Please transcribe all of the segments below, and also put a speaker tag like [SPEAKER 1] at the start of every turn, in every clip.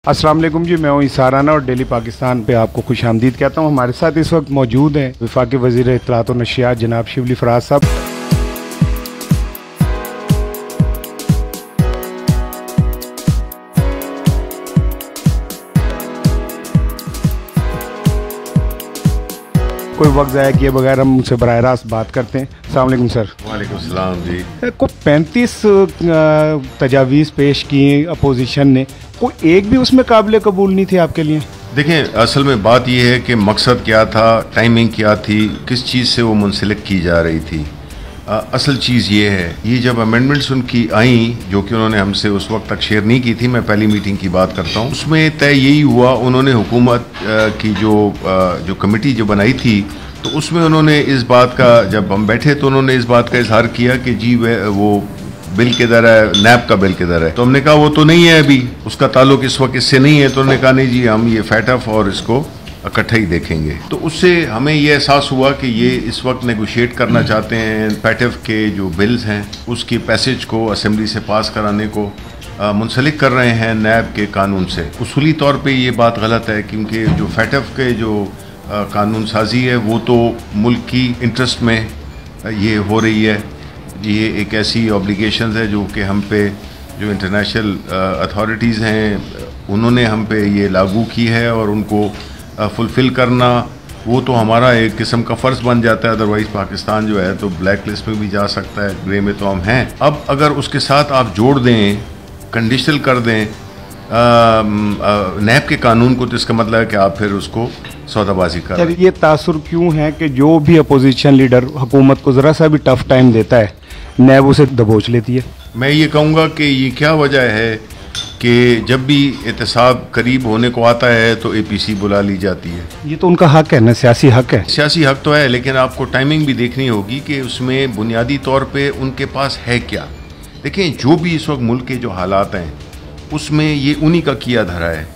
[SPEAKER 1] अस्सलाम वालेकुम जी, मैं हूँ इसाराना और डेली पाकिस्तान पे आपको खुश आमदीद कहता हूँ। हमारे साथ इस वक्त मौजूद हैं वफाकी वज़ीर इत्तलात और नशियात जनाब शिबली फराज साहब। कोई वक्त ज़ाया किए बगैर हम उनसे बराह रास्त बात करते हैं। अस्सलाम वालेकुम सर।
[SPEAKER 2] वालेकुम सलाम जी।
[SPEAKER 1] को 35 तजावीज़ पेश किए अपोजिशन ने, कोई एक भी उसमें काबिल कबूल नहीं थे आपके लिए?
[SPEAKER 2] देखें, असल में बात यह है कि मकसद क्या था, टाइमिंग क्या थी, किस चीज़ से वो मुंसलिक की जा रही थी। असल चीज़ ये है, ये जब अमेंडमेंट्स उनकी आई जो कि उन्होंने हमसे उस वक्त तक शेयर नहीं की थी, मैं पहली मीटिंग की बात करता हूँ, उसमें तय यही हुआ, उन्होंने हुकूमत की जो कमेटी जो बनाई थी तो उसमें उन्होंने इस बात का, जब हम बैठे तो उन्होंने इस बात का इजहार किया कि जी वो बिल किधर है, नैब का बिल किधर है। तो हमने कहा वो तो नहीं है, अभी उसका ताल्लुक इस वक्त इससे नहीं है। तो उन्होंने कहा नहीं जी, हम ये फैटफ और इसको इकट्ठा ही देखेंगे। तो उससे हमें ये एहसास हुआ कि ये इस वक्त नेगोशिएट करना चाहते हैं, फैटफ के जो बिल्स हैं उसकी पैसेज को असेंबली से पास कराने को मुंसलिक कर रहे हैं नैब के कानून से। उसूली तौर पे ये बात गलत है, क्योंकि जो फैटफ के जो कानून साजी है वो तो मुल्क की इंटरेस्ट में ये हो रही है। ये एक ऐसी ऑब्लिगेशंस है जो कि हम पे, जो इंटरनेशनल अथॉरिटीज़ हैं उन्होंने हम पे ये लागू की है और उनको फुलफ़िल करना वो तो हमारा एक किस्म का फ़र्ज़ बन जाता है। अदरवाइज़ पाकिस्तान जो है तो ब्लैक लिस्ट में भी जा सकता है, ग्रे में तो हम हैं। अब अगर उसके साथ आप जोड़ दें, कंडीशनल कर दें नैब के कानून को, तो इसका मतलब है कि आप फिर उसको सौदाबाजी कर रहे हैं।
[SPEAKER 1] ये तासुर क्यों है कि जो भी अपोजिशन लीडर हुकूमत को ज़रा सा भी टफ टाइम देता है, नैब उसे दबोच लेती है?
[SPEAKER 2] मैं ये कहूँगा कि ये क्या वजह है कि जब भी एहतसाब करीब होने को आता है तो APC बुला ली जाती है।
[SPEAKER 1] ये तो उनका हक है ना, सियासी हक है।
[SPEAKER 2] सियासी हक तो है, लेकिन आपको टाइमिंग भी देखनी होगी कि उसमें बुनियादी तौर पे उनके पास है क्या। देखें, जो भी इस वक्त मुल्क के जो हालात हैं उसमें ये उन्हीं का किया धरा है।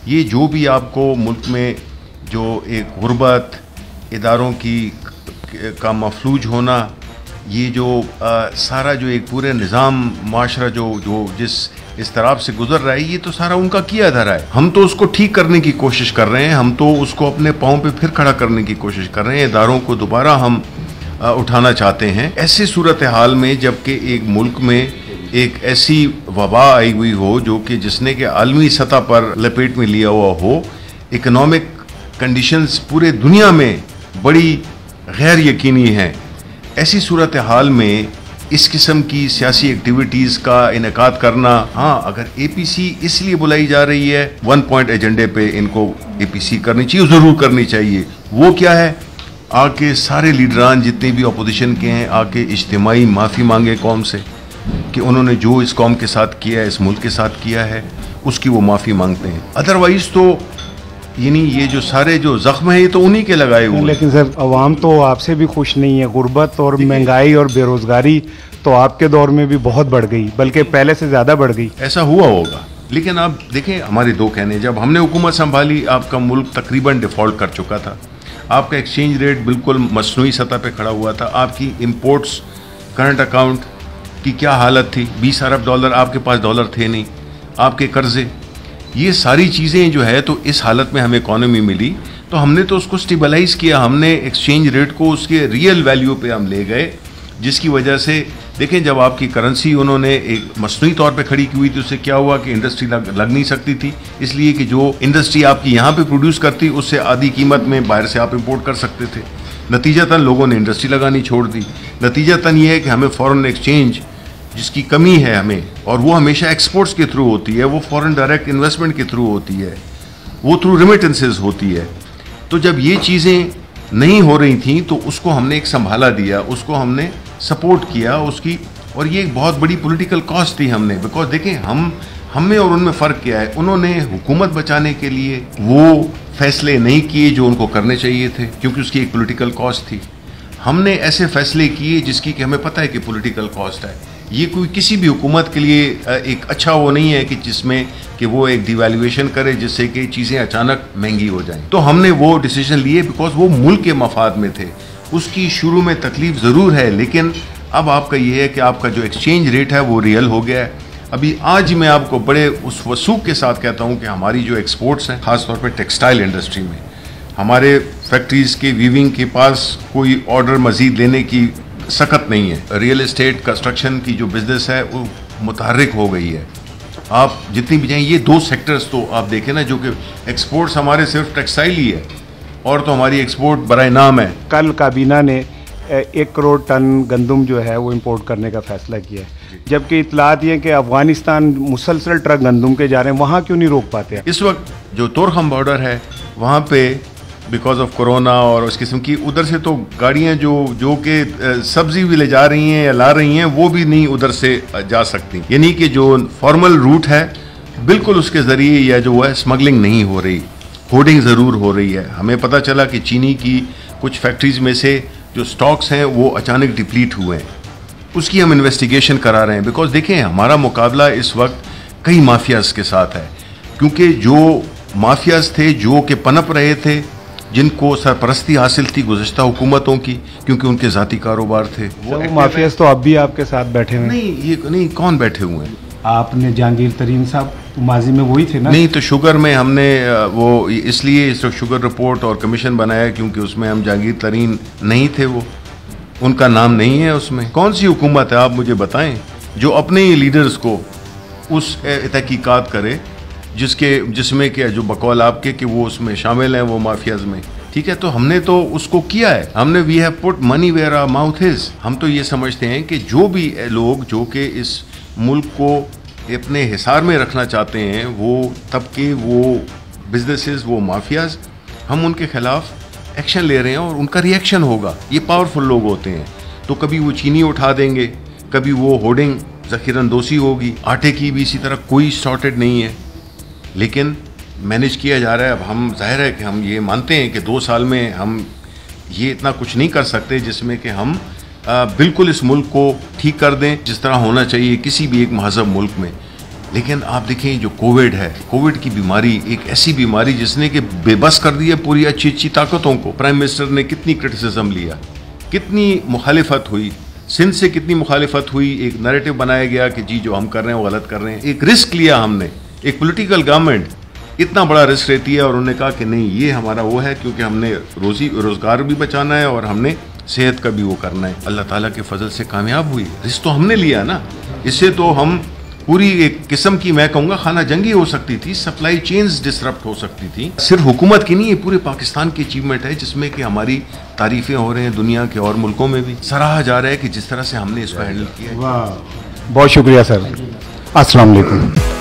[SPEAKER 2] ये जो भी आपको मुल्क में जो एक गुर्बत, इदारों का मफलूज होना, ये जो सारा जो एक पूरे निज़ाम माशरा जो जिस इस तरफ से गुजर रहा है, ये तो सारा उनका किया धरा है। हम तो उसको ठीक करने की कोशिश कर रहे हैं, हम तो उसको अपने पाँव पे फिर खड़ा करने की कोशिश कर रहे हैं। इदारों को दोबारा हम उठाना चाहते हैं। ऐसी सूरत हाल में जबकि एक मुल्क में एक ऐसी वबा आई हुई हो जो कि जिसने के आलमी सतह पर लपेट में लिया हुआ हो, इकनॉमिक कंडीशंस पूरे दुनिया में बड़ी गैर यकीनी हैं। ऐसी सूरत हाल में इस किस्म की सियासी एक्टिविटीज़ का इनेकाद करना, हाँ, अगर APC इसलिए बुलाई जा रही है, 1 पॉइंट एजेंडे पे इनको APC करनी चाहिए, ज़रूर करनी चाहिए। वो क्या है, आके सारे लीडरान जितने भी अपोजिशन के हैं आके इज्तिमाई माफ़ी मांगे कौम से कि उन्होंने जो इस कौम के साथ किया है, इस मुल्क के साथ किया है, उसकी वो माफ़ी मांगते हैं। अदरवाइज़ तो यानी ये जो सारे जो जख्म है ये तो उन्हीं के लगाए हुए।
[SPEAKER 1] लेकिन सर, अवाम तो आपसे भी खुश नहीं है। गुर्बत और महंगाई और बेरोजगारी तो आपके दौर में भी बहुत बढ़ गई, बल्कि पहले से ज़्यादा बढ़ गई।
[SPEAKER 2] ऐसा हुआ होगा, लेकिन आप देखें हमारे दो कहने, जब हमने हुकूमत संभाली आपका मुल्क तकरीबन डिफ़ॉल्ट कर चुका था, आपका एक्सचेंज रेट बिल्कुल मसनूई सतह पे खड़ा हुआ था, आपकी इंपोर्ट्स, करंट अकाउंट की क्या हालत थी, 20 अरब डॉलर, आपके पास डॉलर थे नहीं, आपके कर्जे, ये सारी चीज़ें जो है, तो इस हालत में हमें इकॉनमी मिली तो हमने तो उसको स्टेबलाइज़ किया, हमने एक्सचेंज रेट को उसके रियल वैल्यू पे हम ले गए, जिसकी वजह से देखें जब आपकी करेंसी उन्होंने एक मसनूई तौर पे खड़ी की हुई थी, उससे क्या हुआ कि इंडस्ट्री लग नहीं सकती थी, इसलिए कि जो इंडस्ट्री आपकी यहाँ पे प्रोड्यूस करती उससे आधी कीमत में बाहर से आप इंपोर्ट कर सकते थे। नतीजतन लोगों ने इंडस्ट्री लगानी छोड़ दी। नतीजतन ये है कि हमें फॉरेन एक्सचेंज जिसकी कमी है हमें, और वो हमेशा एक्सपोर्ट्स के थ्रू होती है, वो फॉरेन डायरेक्ट इन्वेस्टमेंट के थ्रू होती है, वो थ्रू रेमिटेंसेस होती है। तो जब ये चीज़ें नहीं हो रही थी तो उसको हमने एक संभाला दिया, उसको हमने सपोर्ट किया उसकी, और ये एक बहुत बड़ी पॉलिटिकल कॉस्ट थी हमने। बिकॉज देखें, हम में और उनमें फ़र्क क्या है, उन्होंने हुकूमत बचाने के लिए वो फैसले नहीं किए जो उनको करने चाहिए थे, क्योंकि उसकी एक पॉलिटिकल कॉस्ट थी। हमने ऐसे फैसले किए जिसकी कि हमें पता है कि पॉलिटिकल कॉस्ट है। ये कोई किसी भी हुकूमत के लिए एक अच्छा वो नहीं है कि जिसमें कि वो एक डिवैल्यूएशन करे जिससे कि चीज़ें अचानक महंगी हो जाएं। तो हमने वो डिसीजन लिए बिकॉज वो मुल्क के मफाद में थे। उसकी शुरू में तकलीफ ज़रूर है, लेकिन अब आपका ये है कि आपका जो एक्सचेंज रेट है वो रियल हो गया है, अभी आज मैं आपको बड़े उस वसूख के साथ कहता हूं कि हमारी जो एक्सपोर्ट्स हैं, खासतौर पे टेक्सटाइल इंडस्ट्री में, हमारे फैक्ट्रीज के वीविंग के पास कोई ऑर्डर मजीद लेने की सकत नहीं है। रियल एस्टेट कंस्ट्रक्शन की जो बिजनेस है वो मुतहर्रिक हो गई है। आप जितनी भी जाएं, ये दो सेक्टर्स तो आप देखें ना, जो कि एक्सपोर्ट्स हमारे सिर्फ टेक्सटाइल ही है, और तो हमारी एक्सपोर्ट बराए नाम है।
[SPEAKER 1] कल काबीना ने 1 करोड़ टन गंदम जो है वो इंपोर्ट करने का फैसला किया है, जबकि इतलात ये कि अफगानिस्तान मुसलसल ट्रक गंदम के जा रहे हैं, वहाँ क्यों नहीं रोक पाते?
[SPEAKER 2] इस वक्त जो तोरखम बॉर्डर है वहाँ पे बिकॉज ऑफ कोरोना और उस किस्म की, उधर से तो गाड़ियाँ जो कि सब्जी भी ले जा रही हैं या ला रही हैं, वो भी नहीं उधर से जा सकती। यानी कि जो फॉर्मल रूट है बिल्कुल उसके ज़रिए या जो है स्मगलिंग नहीं हो रही, होर्डिंग ज़रूर हो रही है। हमें पता चला कि चीनी की कुछ फैक्ट्रीज में से जो स्टॉक्स हैं वो अचानक डिप्लीट हुए हैं, उसकी हम इन्वेस्टिगेशन करा रहे हैं। बिकॉज देखें, हमारा मुकाबला इस वक्त कई माफियाज के साथ है, क्योंकि जो माफियाज थे जो कि पनप रहे थे, जिनको सरपरस्ती हासिल थी गुज़श्ता हुकूमतों की, क्योंकि उनके ज़ाती कारोबार थे,
[SPEAKER 1] वो माफियाज तो अब भी आपके साथ बैठे हुए हैं?
[SPEAKER 2] नहीं, कौन बैठे हुए हैं?
[SPEAKER 1] आपने जहांगीर तरीन साहब माजी में वही थे ना?
[SPEAKER 2] नहीं, तो शुगर में हमने वो इसलिए शुगर रिपोर्ट और कमीशन बनाया क्योंकि उसमें हम जहांगीर तरीन नहीं थे, वो उनका नाम नहीं है उसमें। कौन सी हुकूमत है आप मुझे बताएं जो अपने ही लीडर्स को उस तहकीकात करे जिसमें कि जो बकौल आपके कि वो उसमें शामिल हैं, वो माफियाज में, ठीक है? तो हमने तो उसको किया है, हमने we have put money where our mouth is. हम तो ये समझते हैं कि जो भी लोग जो कि इस मुल्क को अपने हिसार में रखना चाहते हैं, वो तबके, वो बिजनेसेस, वो माफियाज, हम उनके खिलाफ एक्शन ले रहे हैं और उनका रिएक्शन होगा। ये पावरफुल लोग होते हैं, तो कभी वो चीनी उठा देंगे, कभी वो होर्डिंग ज़ख़ीरंदोज़ी होगी। आटे की भी इसी तरह कोई शॉर्टेज नहीं है, लेकिन मैनेज किया जा रहा है। अब हम जाहिर है कि हम ये मानते हैं कि 2 साल में हम ये इतना कुछ नहीं कर सकते जिसमें कि हम बिल्कुल इस मुल्क को ठीक कर दें जिस तरह होना चाहिए किसी भी एक महज़ब मुल्क में। लेकिन आप देखें जो कोविड है, कोविड की बीमारी एक ऐसी बीमारी जिसने कि बेबस कर दिया पूरी अच्छी अच्छी ताकतों को। प्राइम मिनिस्टर ने कितनी क्रिटिसिज्म लिया, कितनी मुखालिफत हुई, सिंध से कितनी मुखालिफत हुई, एक नैरेटिव बनाया गया कि जी जो हम कर रहे हैं वो गलत कर रहे हैं। एक रिस्क लिया हमने, एक पॉलिटिकल गवर्नमेंट इतना बड़ा रिस्क लेती है और उन्होंने कहा कि नहीं ये हमारा वो है, क्योंकि हमने रोज़गार भी बचाना है और हमने सेहत का भी वो करना है। अल्लाह ताला के फजल से कामयाब हुई। रिस्क तो हमने लिया ना, इससे तो हम पूरी एक किस्म की, मैं कहूँगा, खाना जंगी हो सकती थी, सप्लाई चेन्स डिसरप्ट हो सकती थी। सिर्फ हुकूमत की नहीं, ये पूरे पाकिस्तान की अचीवमेंट है जिसमें कि हमारी तारीफें हो रही हैं दुनिया के और मुल्कों में भी। सराहा जा रहा है कि जिस तरह से हमने इसको हैंडल किया है।
[SPEAKER 1] वाह, बहुत शुक्रिया सर। अस्सलाम वालेकुम।